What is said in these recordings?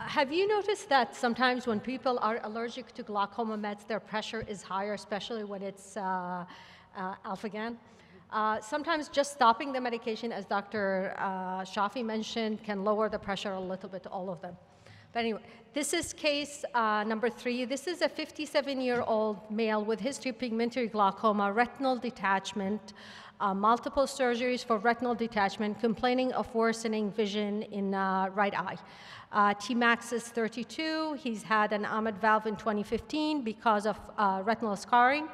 Have you noticed that sometimes when people are allergic to glaucoma meds, their pressure is higher, especially when it's alpha-GAN? Sometimes just stopping the medication, as Dr. Shafi mentioned, can lower the pressure a little bit, all of them. But anyway, this is case number 3. This is a 57-year-old male with history of pigmentary glaucoma, retinal detachment, multiple surgeries for retinal detachment, complaining of worsening vision in right eye. Tmax is 32. He's had an Ahmed valve in 2015 because of retinal scarring.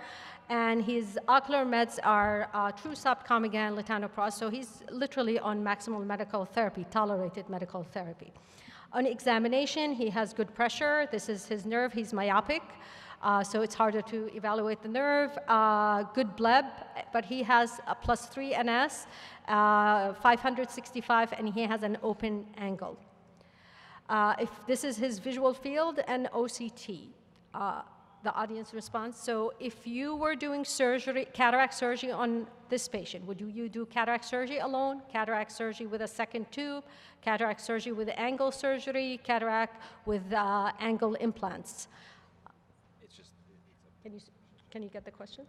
And his ocular meds are Trusop, Comigan, latanoprost. So he's literally on maximal medical therapy, tolerated medical therapy. On examination, he has good pressure. This is his nerve. He's myopic, so it's harder to evaluate the nerve. Good bleb, but he has a +3 NS, 565, and he has an open angle. If this is his visual field and OCT, the audience response. So if you were doing surgery, cataract surgery on this patient, would you do cataract surgery alone, cataract surgery with a second tube, cataract surgery with angle surgery, cataract with angle implants? Can you get the question?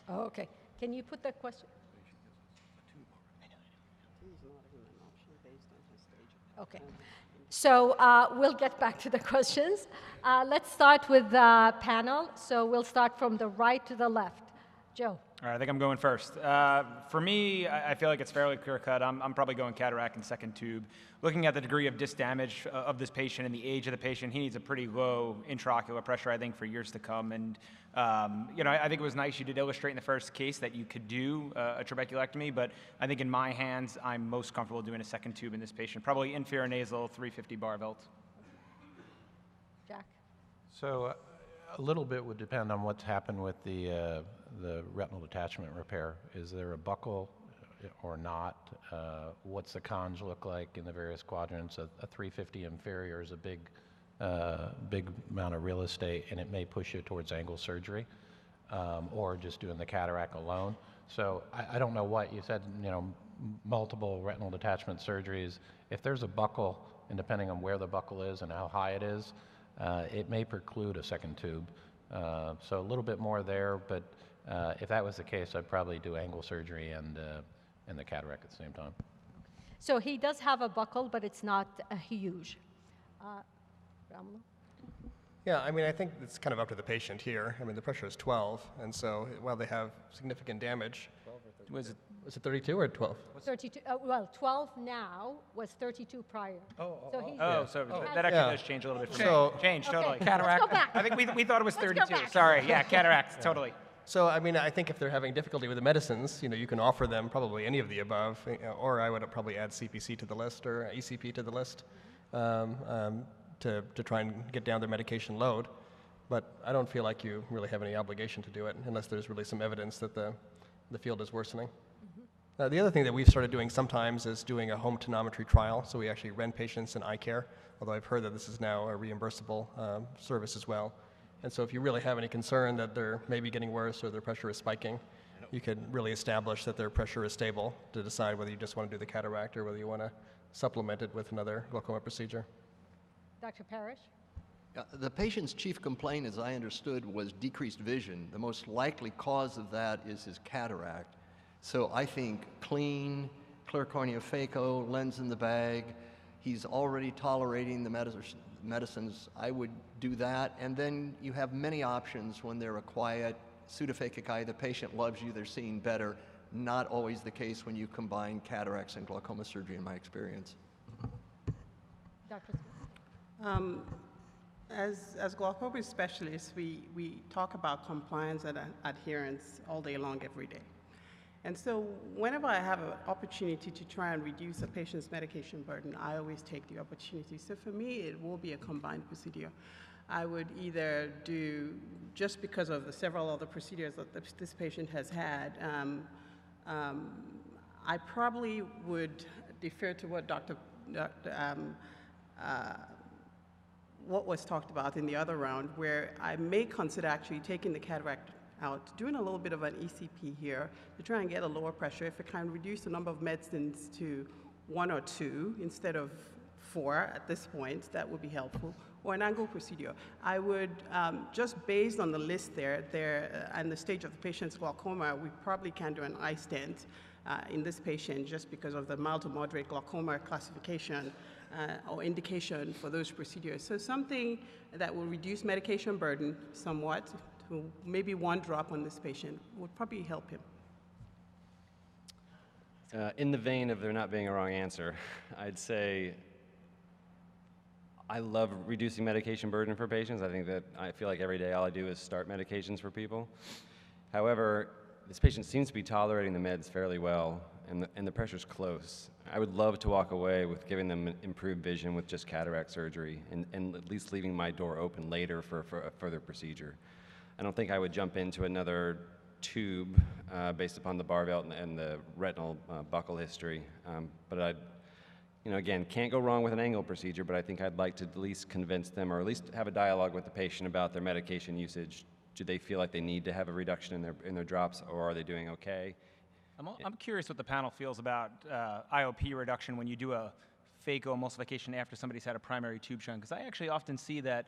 Oh, okay. Can you put the question? Okay. So we'll get back to the questions. Let's start with the panel. So we'll start from the right to the left. Joe. All right, I think I'm going first. For me, I feel like it's fairly clear-cut. I'm probably going cataract and second tube. Looking at the degree of disc damage of this patient and the age of the patient, he needs a pretty low intraocular pressure, I think, for years to come. And, I think it was nice you did illustrate in the first case that you could do a trabeculectomy, but I think in my hands, I'm most comfortable doing a second tube in this patient, probably inferior nasal 350 bar Velt. Jack. So a little bit would depend on what's happened with the retinal detachment repair. Is there a buckle or not? What's the conj look like in the various quadrants? A 350 inferior is a big amount of real estate, and it may push you towards angle surgery or just doing the cataract alone. So I don't know what you said, multiple retinal detachment surgeries. If there's a buckle, and depending on where the buckle is and how high it is, it may preclude a second tube. So a little bit more there, but if that was the case, I'd probably do angle surgery and the cataract at the same time. So he does have a buckle, but it's not huge. Ramla? Yeah, I think it's kind of up to the patient here. The pressure is 12, and so while they have significant damage, was it 32 or 12? 32. Well, 12 now was 32 prior. So that actually does change a little bit. Change totally. Okay. Cataract. Let's go back. I think we thought it was Let's go 32. back. Sorry, yeah, cataract, totally. So, I think if they're having difficulty with the medicines, you can offer them probably any of the above, or I would probably add CPC to the list or ECP to the list to try and get down their medication load. But I don't feel like you really have any obligation to do it unless there's really some evidence that the field is worsening. Mm-hmm. The other thing that we've started doing sometimes is doing a home tonometry trial. So we actually rent patients in eye care, although I've heard that this is now a reimbursable service as well. And so if you really have any concern that they're maybe getting worse or their pressure is spiking, you could really establish that their pressure is stable to decide whether you just want to do the cataract or whether you want to supplement it with another glaucoma procedure. Dr. Parrish? The patient's chief complaint, as I understood, was decreased vision. The most likely cause of that is his cataract. So I think clean, clear cornea phaco, lens in the bag. He's already tolerating the medicines. I would do that. And then you have many options when they're a quiet, pseudophakic eye. The patient loves you, they're seeing better. Not always the case when you combine cataracts and glaucoma surgery, in my experience. Dr. Smith? As glaucoma specialists, we talk about compliance and adherence all day long, every day. And so whenever I have an opportunity to try and reduce a patient's medication burden, I always take the opportunity. So for me, it will be a combined procedure. I would either do, just because of the several other procedures that this patient has had, I probably would defer to what what was talked about in the other round, where I may consider actually taking the cataract out, doing a little bit of an ECP here to try and get a lower pressure. If it can reduce the number of medicines to 1 or 2 instead of 4 at this point, that would be helpful, or an angle procedure. I would, just based on the list there and the stage of the patient's glaucoma, we probably can do an eye stent in this patient just because of the mild to moderate glaucoma classification or indication for those procedures. So something that will reduce medication burden somewhat, to maybe 1 drop on this patient would probably help him. In the vein of there not being a wrong answer, I'd say I love reducing medication burden for patients. I feel like every day all I do is start medications for people. However, this patient seems to be tolerating the meds fairly well, and the pressure's close. I would love to walk away with giving them improved vision with just cataract surgery and at least leaving my door open later for a further procedure. I don't think I would jump into another tube based upon the Barvelt and the retinal buccal history, but again, can't go wrong with an angle procedure, but I think I'd like to at least convince them or at least have a dialogue with the patient about their medication usage. Do they feel like they need to have a reduction in their drops, or are they doing okay? I'm curious what the panel feels about IOP reduction when you do a phacoemulsification after somebody's had a primary tube shunt, because I actually often see that,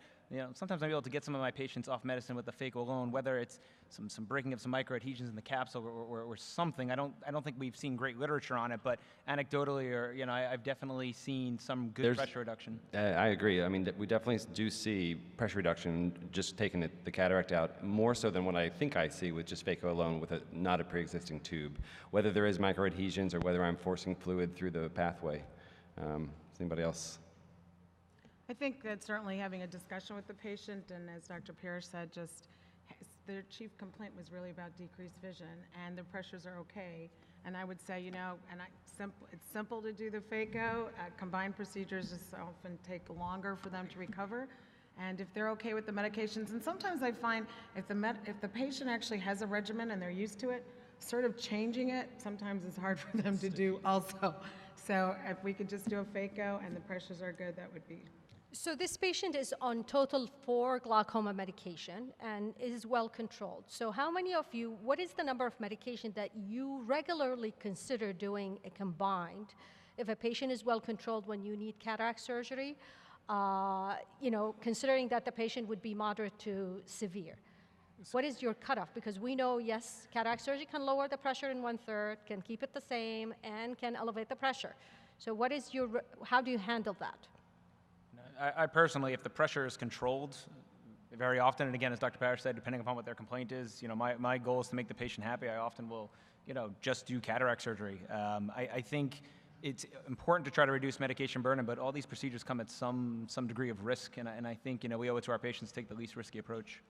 sometimes I'm able to get some of my patients off medicine with the phaco alone, whether it's some breaking of some microadhesions in the capsule or something. I don't think we've seen great literature on it, but anecdotally, I've definitely seen some good pressure reduction. I agree. I mean, we definitely do see pressure reduction just taking the cataract out, more so than what I think I see with just phaco alone with not a pre-existing tube, whether there is microadhesions or whether I'm forcing fluid through the pathway. Does anybody else? I think that certainly having a discussion with the patient, and as Dr. Pierce said, just their chief complaint was really about decreased vision, and their pressures are okay. And I would say, it's simple to do the phaco. Combined procedures just often take longer for them to recover. And if they're okay with the medications, and sometimes I find if the patient actually has a regimen and they're used to it, sort of changing it sometimes is hard for them to do also. So if we could just do a phaco and the pressures are good, that would be. So this patient is on total 4 glaucoma medication and is well controlled. So how many of you, what is the number of medication that you regularly consider doing a combined if a patient is well controlled when you need cataract surgery, considering that the patient would be moderate to severe? What is your cutoff? Because we know, yes, cataract surgery can lower the pressure in 1/3, can keep it the same, and can elevate the pressure. So how do you handle that? I personally, if the pressure is controlled very often, and again, as Dr. Parrish said, depending upon what their complaint is, my goal is to make the patient happy. I often will, just do cataract surgery. I think it's important to try to reduce medication burden, but all these procedures come at some degree of risk, and I think, we owe it to our patients to take the least risky approach.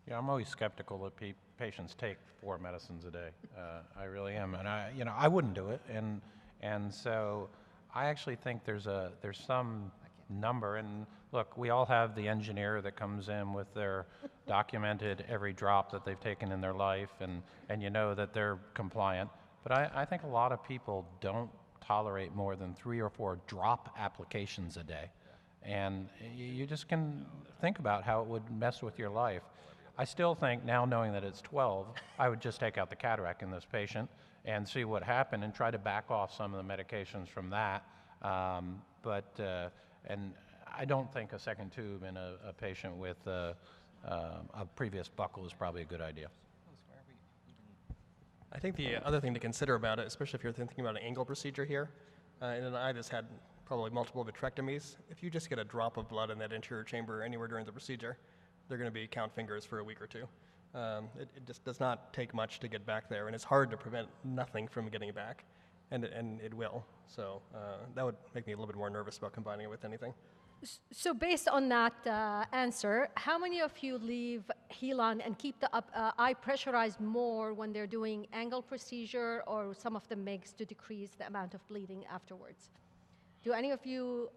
Yeah, I'm always skeptical that patients take 4 medicines a day. I really am, and I wouldn't do it, and so I actually think there's some number. And look, we all have the engineer that comes in with their documented every drop that they've taken in their life, and that they're compliant. But I think a lot of people don't tolerate more than 3 or 4 drop applications a day, and you just can think about how it would mess with your life. I still think, now knowing that it's 12, I would just take out the cataract in this patient and see what happened and try to back off some of the medications from that. And I don't think a second tube in a patient with a previous buckle is probably a good idea. I think the other thing to consider about it, especially if you're thinking about an angle procedure here, in an eye that's had probably multiple vitrectomies, if you just get a drop of blood in that anterior chamber anywhere during the procedure, they're going to be count fingers for a week or 2. It just does not take much to get back there, and it's hard to prevent nothing from getting back, and it will. So that would make me a little bit more nervous about combining it with anything. So based on that answer, how many of you leave Helan and keep the eye pressurized more when they're doing angle procedure or some of the MIGs to decrease the amount of bleeding afterwards? Do any of you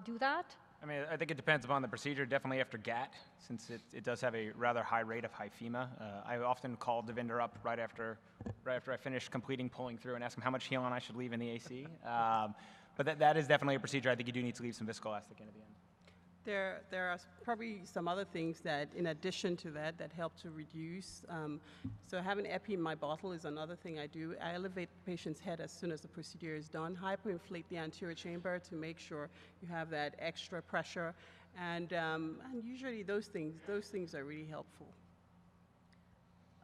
do that? I mean, I think it depends upon the procedure, definitely after GAT, since it does have a rather high rate of hyphema. I often call Devinder up right after I finish completing pulling through and ask him how much Helan I should leave in the AC. But that is definitely a procedure I think you do need to leave some viscoelastic in at the end. There are probably some other things that, in addition to that, that help to reduce. So having epi in my bottle is another thing I do. I elevate the patient's head as soon as the procedure is done, hyperinflate the anterior chamber to make sure you have that extra pressure, and usually those things are really helpful.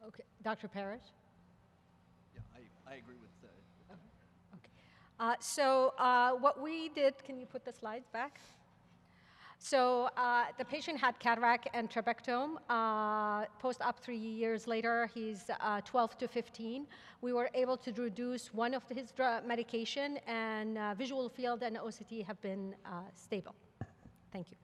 Okay, Dr. Parrish? Yeah, I agree with So what we did, can you put the slides back? So the patient had cataract and trabectome. Post-op 3 years later, he's 12 to 15. We were able to reduce one of his medication, and visual field and OCT have been stable. Thank you.